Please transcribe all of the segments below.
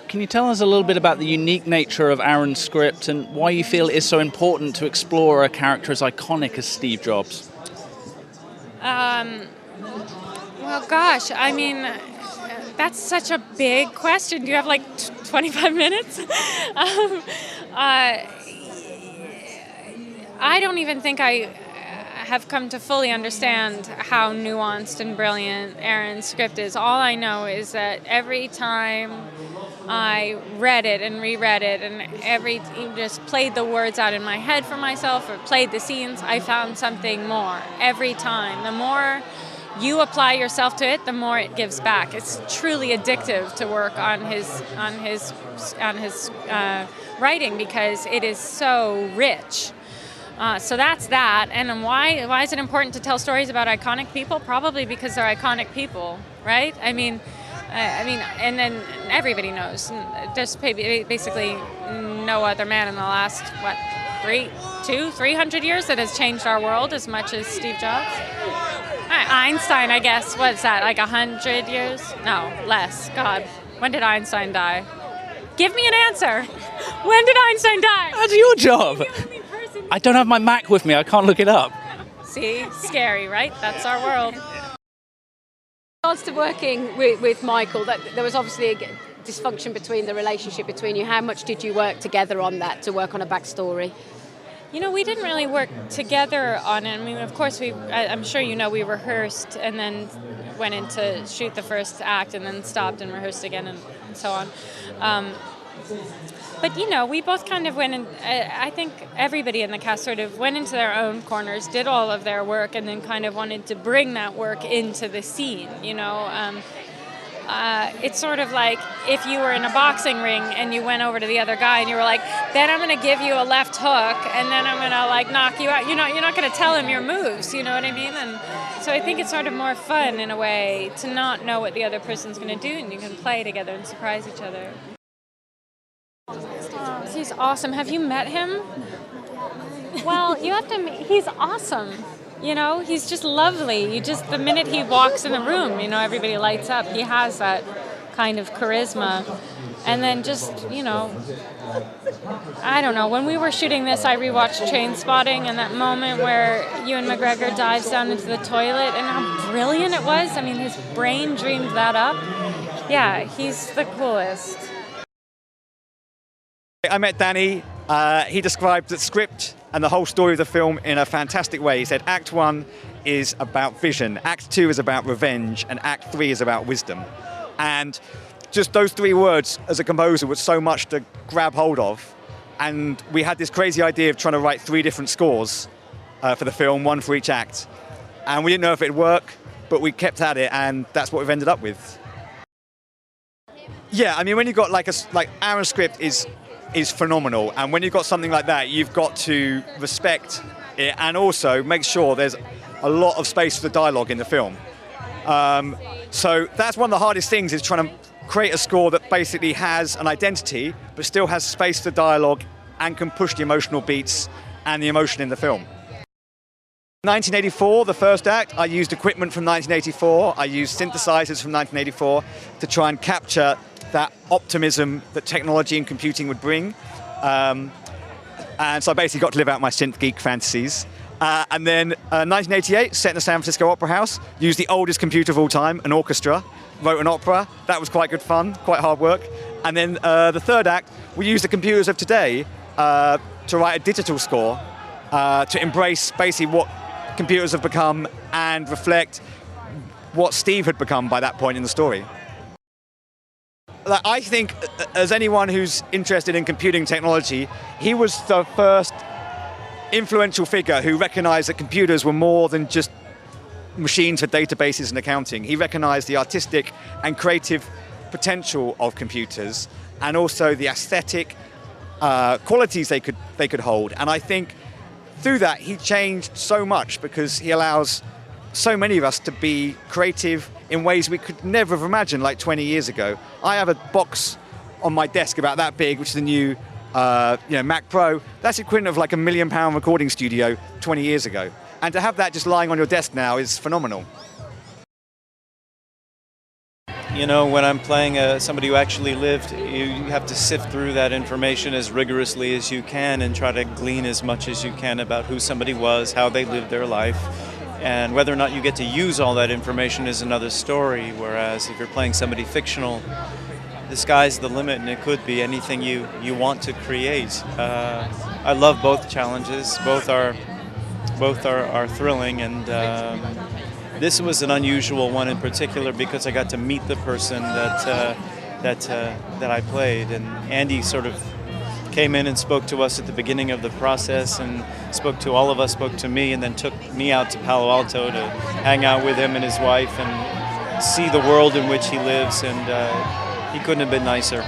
Can you tell us a little bit about the unique nature of Aaron's script and why you feel it is so important to explore a character as iconic as Steve Jobs? Well, gosh, I mean, that's such a big question. Do you have like 25 minutes? I don't even think I have come to fully understand how nuanced and brilliant Aaron's script is. All I know is that every time I read it and reread it and just played the words out in my head for myself or played the scenes, I found something more every time. The more you apply yourself to it, the more it gives back. It's truly addictive to work on his writing because it is so rich. So that's that. And why is it important to tell stories about iconic people? Probably because they're iconic people, right? I mean, and then everybody knows. There's basically no other man in the last 300 years that has changed our world as much as Steve Jobs. Einstein, I guess. What's that? Like 100 years? No, less. God, when did Einstein die? Give me an answer. When did Einstein die? That's your job. I don't have my Mac with me. I can't look it up. See, scary, right? That's our world. In regards to working with Michael, there was obviously a dysfunction between the relationship between you. How much did you work together on that to work on a backstory? You know, we didn't really work together on it. I mean, of course, I'm sure you know, we rehearsed and then went in to shoot the first act and then stopped and rehearsed again and so on. But, you know, we both kind of went in, I think everybody in the cast sort of went into their own corners, did all of their work, and then kind of wanted to bring that work into the scene, you know. It's sort of like if you were in a boxing ring and you went over to the other guy and you were like, then I'm going to give you a left hook and then I'm going to like knock you out. You know, you're not going to tell him your moves, you know what I mean? And so I think it's sort of more fun in a way to not know what the other person's going to do and you can play together and surprise each other. Oh, he's awesome. Have you met him? Well, you have to meet. He's awesome. You know, he's just lovely. The minute he walks in the room, you know, everybody lights up. He has that kind of charisma. And then just, you know, I don't know. When we were shooting this, I rewatched Trainspotting and that moment where Ewan McGregor dives down into the toilet and how brilliant it was. I mean, his brain dreamed that up. Yeah, he's the coolest. I met Danny. He described the script and the whole story of the film in a fantastic way. He said Act 1 is about vision, Act 2 is about revenge, and Act 3 is about wisdom. And just those three words as a composer was so much to grab hold of. And we had this crazy idea of trying to write 3 different scores for the film, 1 for each act. And we didn't know if it'd work, but we kept at it, and that's what we've ended up with. Yeah, I mean, when you've got like Aaron's script is phenomenal, and when you've got something like that, you've got to respect it and also make sure there's a lot of space for the dialogue in the film. So that's one of the hardest things, is trying to create a score that basically has an identity but still has space for dialogue and can push the emotional beats and the emotion in the film. 1984, the first act, I used equipment from 1984, I used synthesizers from 1984 to try and capture that optimism that technology and computing would bring. And so I basically got to live out my synth geek fantasies. And then 1988, set in the San Francisco Opera House, used the oldest computer of all time, an orchestra, wrote an opera. That was quite good fun, quite hard work. And then the third act, we used the computers of today to write a digital score to embrace basically what computers have become and reflect what Steve had become by that point in the story. I think, as anyone who's interested in computing technology, he was the first influential figure who recognized that computers were more than just machines for databases and accounting. He recognized the artistic and creative potential of computers and also the aesthetic qualities they could hold. And I think through that he changed so much, because he allows so many of us to be creative in ways we could never have imagined like 20 years ago. I have a box on my desk about that big, which is the new Mac Pro. That's equivalent of like £1 million recording studio 20 years ago. And to have that just lying on your desk now is phenomenal. You know, when I'm playing somebody who actually lived, you have to sift through that information as rigorously as you can and try to glean as much as you can about who somebody was, how they lived their life, and whether or not you get to use all that information is another story. Whereas if you're playing somebody fictional, the sky's the limit, and it could be anything you want to create. I love both challenges. Both are thrilling, and this was an unusual one in particular because I got to meet the person that I played, and Andy sort of came in and spoke to us at the beginning of the process, and spoke to all of us, spoke to me, and then took me out to Palo Alto to hang out with him and his wife and see the world in which he lives, and he couldn't have been nicer.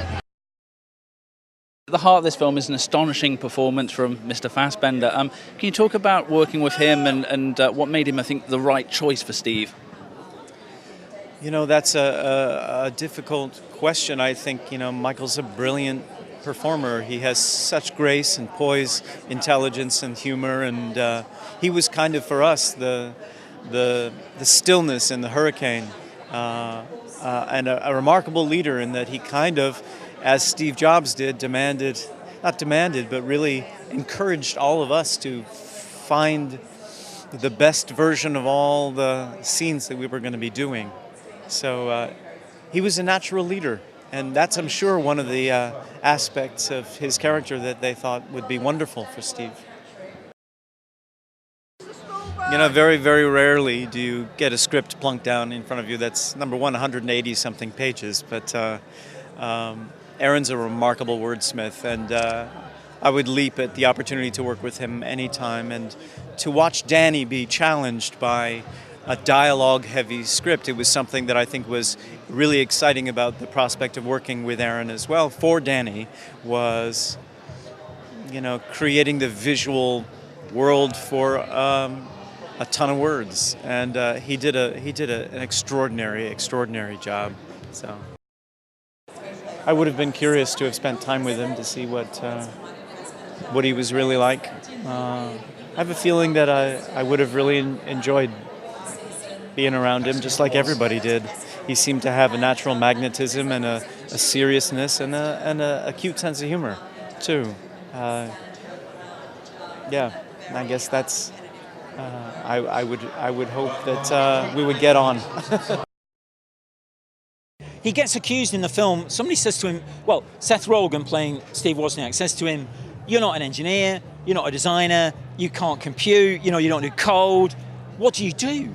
At the heart of this film is an astonishing performance from Mr. Fassbender. Can you talk about working with him and what made him, I think, the right choice for Steve? You know, that's a difficult question. I think, you know, Michael's a brilliant performer. He has such grace and poise, intelligence and humor, and he was kind of, for us, the stillness in the hurricane, and a remarkable leader in that he kind of, as Steve Jobs did, not demanded, but really encouraged all of us to find the best version of all the scenes that we were going to be doing. So he was a natural leader, and that's, I'm sure, one of the aspects of his character that they thought would be wonderful for Steve. You know, very, very rarely do you get a script plunked down in front of you that's, number one, 180-something pages, but Aaron's a remarkable wordsmith, and I would leap at the opportunity to work with him anytime. And to watch Danny be challenged by a dialogue-heavy script, it was something that I think was really exciting about the prospect of working with Aaron as well. For Danny was, you know, creating the visual world for a ton of words, and he did an extraordinary job. So I would have been curious to have spent time with him to see what he was really like. I have a feeling that I would have really enjoyed being around him, just like everybody did. He seemed to have a natural magnetism and a seriousness and a cute sense of humor, too. Yeah, I guess that's. I would hope that we would get on. He gets accused in the film. Somebody says to him, well, Seth Rogen playing Steve Wozniak says to him, "You're not an engineer, you're not a designer, you can't compute, you know, you don't do code. What do you do?"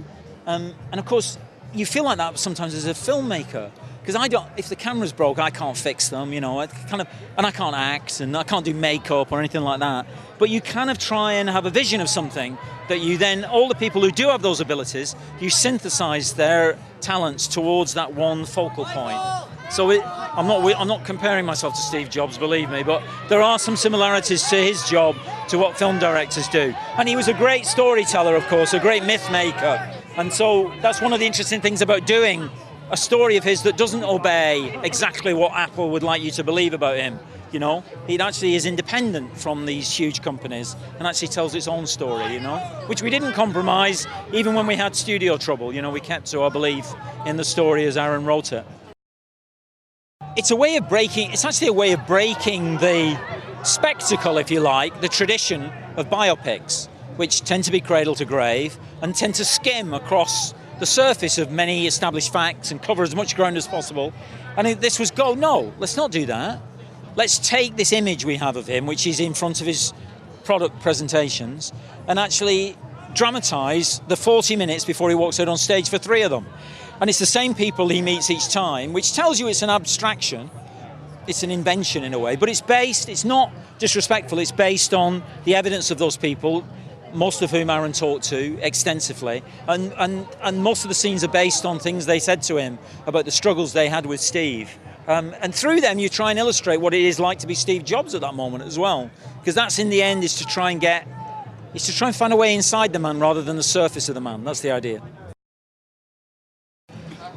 And of course, you feel like that sometimes as a filmmaker, because if the cameras broke, I can't fix them, you know, and I can't act, and I can't do makeup or anything like that. But you kind of try and have a vision of something that you then, all the people who do have those abilities, you synthesize their talents towards that one focal point. So I'm not comparing myself to Steve Jobs, believe me, but there are some similarities to his job to what film directors do. And he was a great storyteller, of course, a great myth maker. And so that's one of the interesting things about doing a story of his that doesn't obey exactly what Apple would like you to believe about him. You know, he actually is independent from these huge companies and actually tells its own story, you know, which we didn't compromise even when we had studio trouble. You know, we kept to our belief in the story as Aaron wrote it. It's actually a way of breaking the spectacle, if you like, the tradition of biopics, which tend to be cradle to grave and tend to skim across the surface of many established facts and cover as much ground as possible. And this was no, let's not do that. Let's take this image we have of him, which is in front of his product presentations, and actually dramatise the 40 minutes before he walks out on stage for 3 of them. And it's the same people he meets each time, which tells you it's an abstraction, it's an invention in a way, but it's not disrespectful, it's based on the evidence of those people, most of whom Aaron talked to extensively, and most of the scenes are based on things they said to him about the struggles they had with Steve. And through them you try and illustrate what it is like to be Steve Jobs at that moment as well, because that's in the end is to try and find a way inside the man rather than the surface of the man. That's the idea.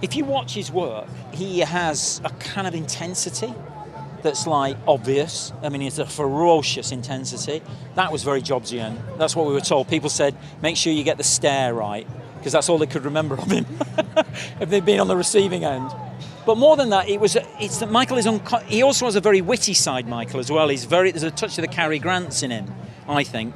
If you watch his work, he has a kind of intensity that's like obvious. I mean, it's a ferocious intensity. That was very Jobsian. That's what we were told. People said, make sure you get the stare right, because that's all they could remember of him if they'd been on the receiving end. But more than that, it's that Michael is he also has a very witty side, Michael, as well. There's a touch of the Cary Grants in him, I think.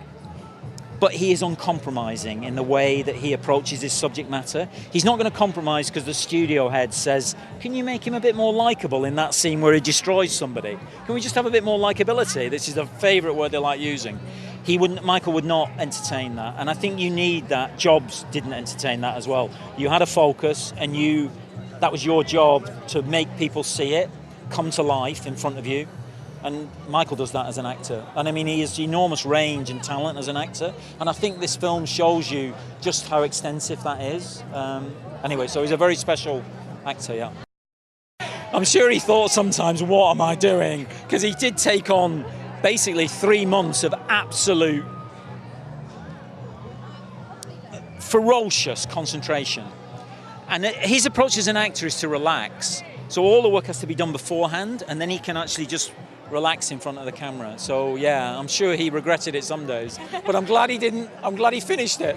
But he is uncompromising in the way that he approaches his subject matter. He's not going to compromise because the studio head says, can you make him a bit more likeable in that scene where he destroys somebody? Can we just have a bit more likability? This is a favourite word they like using. Michael would not entertain that. And I think you need that. Jobs didn't entertain that as well. You had a focus and that was your job to make people see it, come to life in front of you. And Michael does that as an actor. And I mean, he has enormous range and talent as an actor. And I think this film shows you just how extensive that is. Anyway, so he's a very special actor, yeah. I'm sure he thought sometimes, what am I doing? Because he did take on basically 3 months of absolute ferocious concentration. And his approach as an actor is to relax. So all the work has to be done beforehand, and then he can actually just relax in front of the camera. So yeah, I'm sure he regretted it some days, but I'm glad he didn't. I'm glad he finished it.